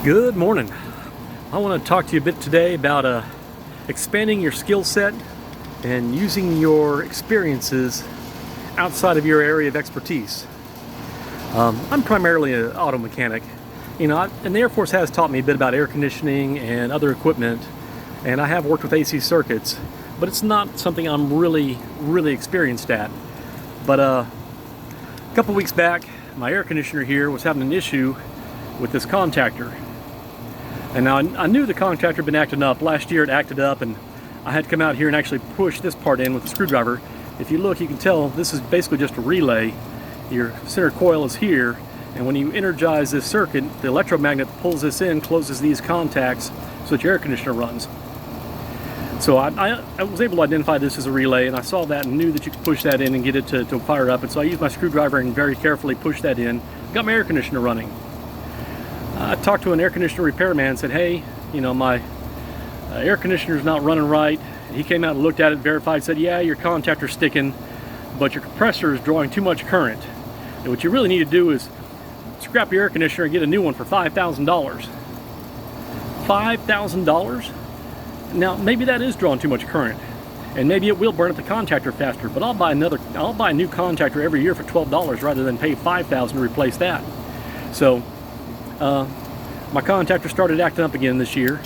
Good morning. I want to talk to you a bit today about expanding your skill set and using your experiences outside of your area of expertise. I'm primarily an auto mechanic, and the Air Force has taught me a bit about air conditioning and other equipment, and I have worked with AC circuits, but it's not something I'm really experienced at. But a couple weeks back, my air conditioner here was having an issue with this contactor. And now I knew the contactor had been acting up. Last year it acted up, and I had to come out here and actually push this part in with a screwdriver. If you look, you can tell this is basically just a relay. Your center coil is here, and when you energize this circuit, the electromagnet pulls this in, closes these contacts so that your air conditioner runs. So I was able to identify this as a relay, and I saw that and knew that you could push that in and get it to fire up. And so I used my screwdriver and very carefully pushed that in, got my air conditioner running. I talked to an air conditioner repairman and said, hey, my air conditioner's not running right. And he came out and looked at it, verified, said, yeah, your contactor's sticking, but your compressor is drawing too much current. And what you really need to do is scrap your air conditioner and get a new one for $5,000. $5,000? Now, maybe that is drawing too much current, and maybe it will burn up the contactor faster, but I'll buy a new contactor every year for $12 rather than pay $5,000 to replace that. So, my contactor started acting up again this year,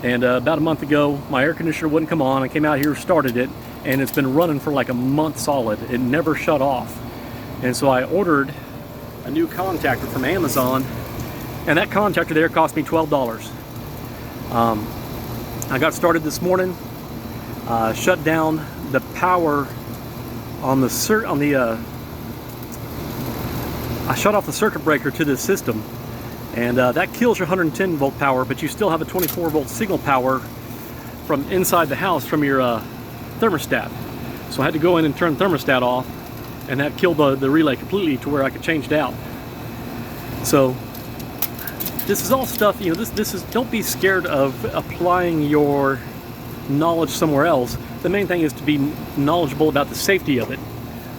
and about a month ago my air conditioner wouldn't come on. I came out here, started it, and it's been running for like a month solid. It never shut off. And so I ordered a new contactor from Amazon, and that contactor there cost me $12. I got started this morning, shut down the power on I shut off the circuit breaker to this system. And that kills your 110 volt power, but you still have a 24 volt signal power from inside the house from your thermostat. So I had to go in and turn the thermostat off, and that killed the relay completely to where I could change it out. So this is all stuff, don't be scared of applying your knowledge somewhere else. The main thing is to be knowledgeable about the safety of it.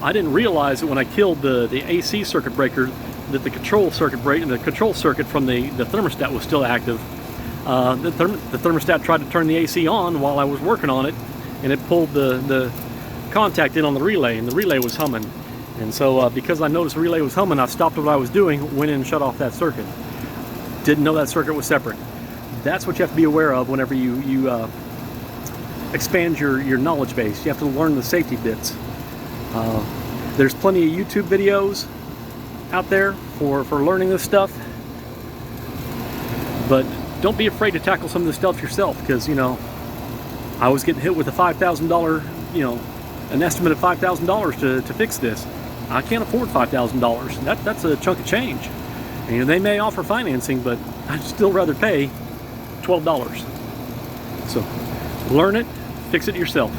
I didn't realize that when I killed the AC circuit breaker, that the control circuit from the thermostat was still active. The thermostat tried to turn the AC on while I was working on it, and it pulled the contact in on the relay, and the relay was humming. And so because I noticed the relay was humming, I stopped what I was doing, went in and shut off that circuit. Didn't know that circuit was separate. That's what you have to be aware of whenever you expand your knowledge base. You have to learn the safety bits. There's plenty of YouTube videos out there for learning this stuff, but don't be afraid to tackle some of this stuff yourself, because I was getting hit with a $5,000, an estimate of $5,000 to fix this. I can't afford $5,000. That's a chunk of change. And they may offer financing, but I'd still rather pay $12. So learn it, fix it yourself.